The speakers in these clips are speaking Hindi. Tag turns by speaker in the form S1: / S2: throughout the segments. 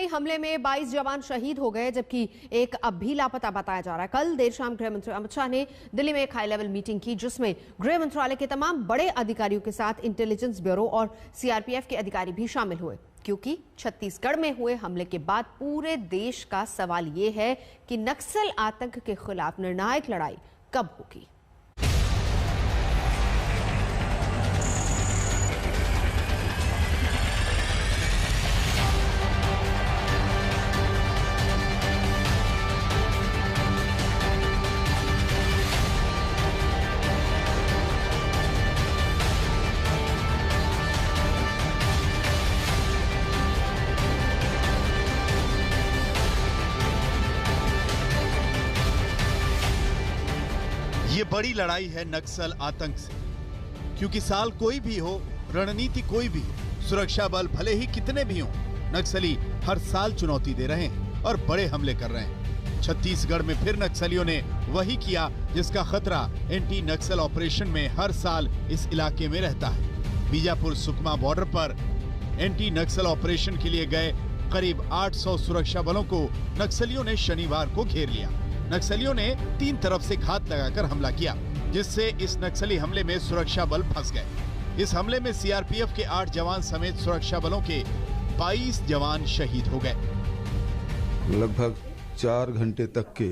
S1: नक्सली हमले में 22 जवान शहीद हो गए, जबकि एक अब भी लापता बताया जा रहा है। कल देर शाम गृह मंत्री अमित शाह ने दिल्ली में एक हाई लेवल मीटिंग की, जिसमें गृह मंत्रालय के तमाम बड़े अधिकारियों के साथ इंटेलिजेंस ब्यूरो और सीआरपीएफ के अधिकारी भी शामिल हुए, क्योंकि छत्तीसगढ़ में हुए हमले के बाद पूरे देश का सवाल ये है कि नक्सल आतंक के खिलाफ निर्णायक लड़ाई कब होगी।
S2: ये बड़ी लड़ाई है नक्सल आतंक से, क्योंकि साल कोई भी हो, रणनीति कोई भी हो, सुरक्षा बल भले ही कितने भी हों, नक्सली हर साल चुनौती दे रहे हैं और बड़े हमले कर रहे हैं। छत्तीसगढ़ में फिर नक्सलियों ने वही किया जिसका खतरा एंटी नक्सल ऑपरेशन में हर साल इस इलाके में रहता है। बीजापुर सुकमा बॉर्डर पर एंटी नक्सल ऑपरेशन के लिए गए करीब 800 सुरक्षा बलों को नक्सलियों ने शनिवार को घेर लिया। नक्सलियों ने 3 तरफ से घात लगाकर हमला किया, जिससे इस नक्सली हमले में सुरक्षा बल फंस गए। इस हमले में सीआरपीएफ के 8 जवान समेत सुरक्षा बलों के 22 जवान शहीद हो गए।
S3: लगभग 4 घंटे तक के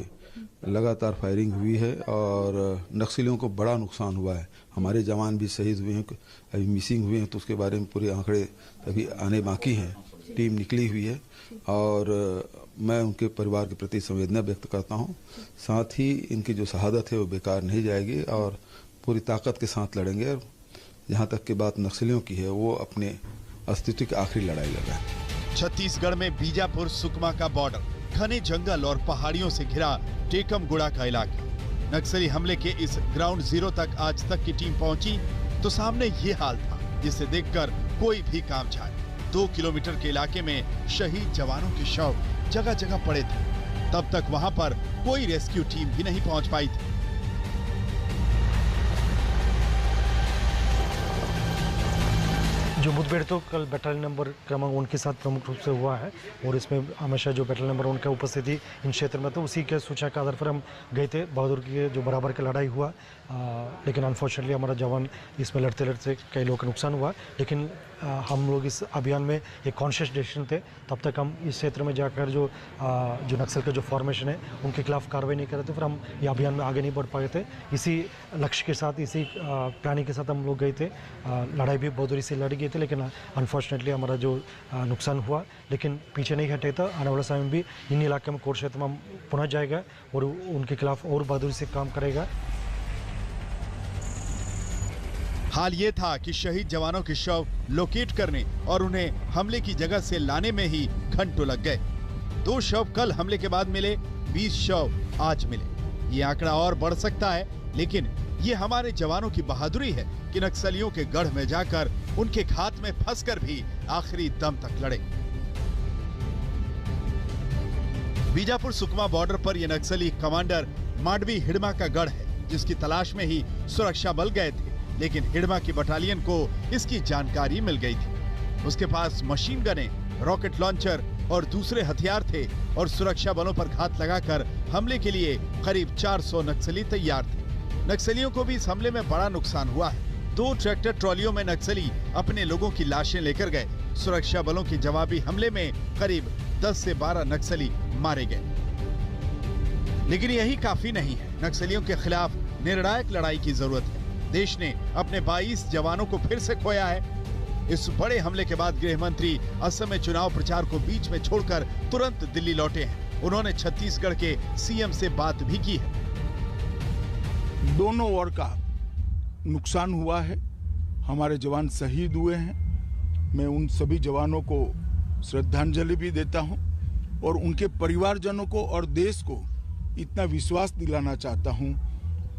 S3: लगातार फायरिंग हुई है और नक्सलियों को बड़ा नुकसान हुआ है। हमारे जवान भी शहीद हुए हैं, अभी मिसिंग हुए हैं, तो उसके बारे में पूरे आंकड़े अभी आने बाकी हैं। टीम निकली हुई है और मैं उनके परिवार के प्रति संवेदना व्यक्त करता हूं। साथ ही इनकी जो शहादत है वो बेकार नहीं जाएगी और पूरी ताकत के साथ लड़ेंगे। और जहां तक की बात नक्सलियों की है, वो अपने अस्तित्व की आखिरी लड़ाई लड़ रहे हैं।
S2: छत्तीसगढ़ में बीजापुर सुकमा का बॉर्डर घने जंगल और पहाड़ियों से घिरा टेकमगुड़ा का इलाका। नक्सली हमले के इस ग्राउंड जीरो तक आज तक की टीम पहुंची तो सामने ये हाल था, जिसे देखकर कोई भी काम जाए। 2 किलोमीटर के इलाके में शहीद जवानों के शव जगह जगह पड़े थे। तब तक वहां पर कोई रेस्क्यू टीम भी नहीं पहुंच पाई थी।
S4: जो मुठभेड़ तो कल बैटालियन नंबर क्रमांक 1 के साथ प्रमुख रूप से हुआ है और इसमें हमेशा जो बैटालियन नंबर 1 का उपस्थिति इन क्षेत्र में, तो उसी के सूचना के आधार पर हम गए थे। बहादुर की जो बराबर की लड़ाई हुआ, लेकिन अनफॉर्चुनेटली हमारा जवान इसमें लड़ते लड़ते कई लोगों का नुकसान हुआ। लेकिन हम लोग इस अभियान में एक कॉन्शियस डिसीजन थे, तब तक हम इस क्षेत्र में जाकर जो नक्सल का जो फॉर्मेशन है उनके खिलाफ कार्रवाई नहीं कर रहे थे, फिर हम ये अभियान में आगे नहीं बढ़ पाए थे। इसी लक्ष्य के साथ, इसी प्लानिंग के साथ हम लोग गए थे। लड़ाई भी बहादुरी से लड़ी गई थी, लेकिन अनफॉर्चुनेटली हमारा जो नुकसान हुआ, लेकिन पीछे नहीं हटे था। आने वाले समय में भी इन इलाके में कोर क्षेत्र में हम पहुँच जाएगा और उनके खिलाफ और बहादुरी से काम करेगा।
S2: हाल ये था कि शहीद जवानों के शव लोकेट करने और उन्हें हमले की जगह से लाने में ही घंटों लग गए। 2 शव कल हमले के बाद मिले, 20 शव आज मिले। ये आंकड़ा और बढ़ सकता है, लेकिन ये हमारे जवानों की बहादुरी है कि नक्सलियों के गढ़ में जाकर उनके घात में फंसकर भी आखिरी दम तक लड़े। बीजापुर सुकमा बॉर्डर पर यह नक्सली कमांडर माडवी हिडमा का गढ़ है, जिसकी तलाश में ही सुरक्षा बल गए थे। लेकिन हिडमा की बटालियन को इसकी जानकारी मिल गई थी। उसके पास मशीन गने, रॉकेट लॉन्चर और दूसरे हथियार थे और सुरक्षा बलों पर घात लगाकर हमले के लिए करीब 400 नक्सली तैयार थे। नक्सलियों को भी इस हमले में बड़ा नुकसान हुआ है। 2 ट्रैक्टर ट्रॉलियों में नक्सली अपने लोगों की लाशें लेकर गए। सुरक्षा बलों के जवाबी हमले में करीब 10 से 12 नक्सली मारे गए। लेकिन यही काफी नहीं है। नक्सलियों के खिलाफ निर्णायक लड़ाई की जरूरत है। देश ने अपने 22 जवानों को फिर से खोया है। इस बड़े हमले के बाद गृह मंत्री असम में चुनाव प्रचार को बीच में छोड़कर तुरंत दिल्ली लौटे हैं। उन्होंने छत्तीसगढ़ के सीएम से बात भी की है।
S5: दोनों ओर का नुकसान हुआ है, हमारे जवान शहीद हुए हैं। मैं उन सभी जवानों को श्रद्धांजलि भी देता हूं और उनके परिवारजनों को और देश को इतना विश्वास दिलाना चाहता हूं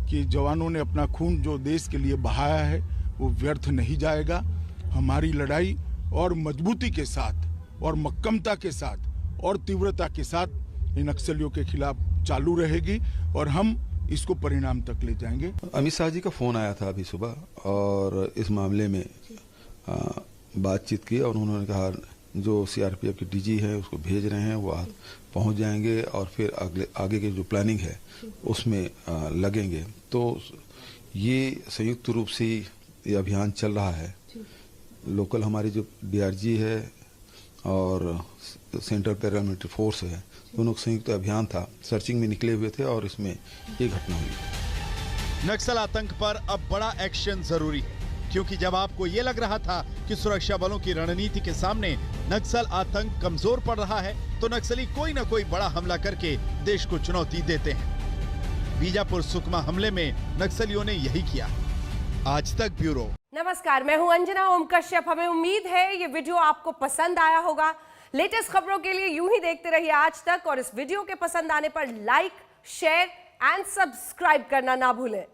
S5: कि जवानों ने अपना खून जो देश के लिए बहाया है वो व्यर्थ नहीं जाएगा। हमारी लड़ाई और मजबूती के साथ और मक्कमता के साथ और तीव्रता के साथ इन नक्सलियों के खिलाफ चालू रहेगी और हम इसको परिणाम तक ले जाएंगे।
S3: अमित शाह जी का फोन आया था अभी सुबह और इस मामले में बातचीत की और उन्होंने कहा जो सीआरपीएफ के डीजी हैं उसको भेज रहे हैं, वो पहुंच जाएंगे और फिर आगे की जो प्लानिंग है उसमें लगेंगे। तो ये संयुक्त रूप से ये अभियान चल रहा है। लोकल हमारी जो डीआरजी है और सेंट्रल पैरामिलिट्री फोर्स है, दोनों का संयुक्त अभियान था, सर्चिंग में निकले हुए थे और इसमें ये घटना हुई।
S2: नक्सल आतंक पर अब बड़ा एक्शन जरूरी है, क्योंकि जब आपको ये लग रहा था कि सुरक्षा बलों की रणनीति के सामने नक्सल आतंक कमजोर पड़ रहा है, तो नक्सली कोई न कोई बड़ा हमला करके देश को चुनौती देते हैं। बीजापुर सुकमा हमले में नक्सलियों ने यही किया। आज तक ब्यूरो।
S6: नमस्कार, मैं हूं अंजना ओम कश्यप। हमें उम्मीद है ये वीडियो आपको पसंद आया होगा। लेटेस्ट खबरों के लिए यूं ही देखते रहिए आज तक, और इस वीडियो के पसंद आने पर लाइक, शेयर एंड सब्सक्राइब करना ना भूलें।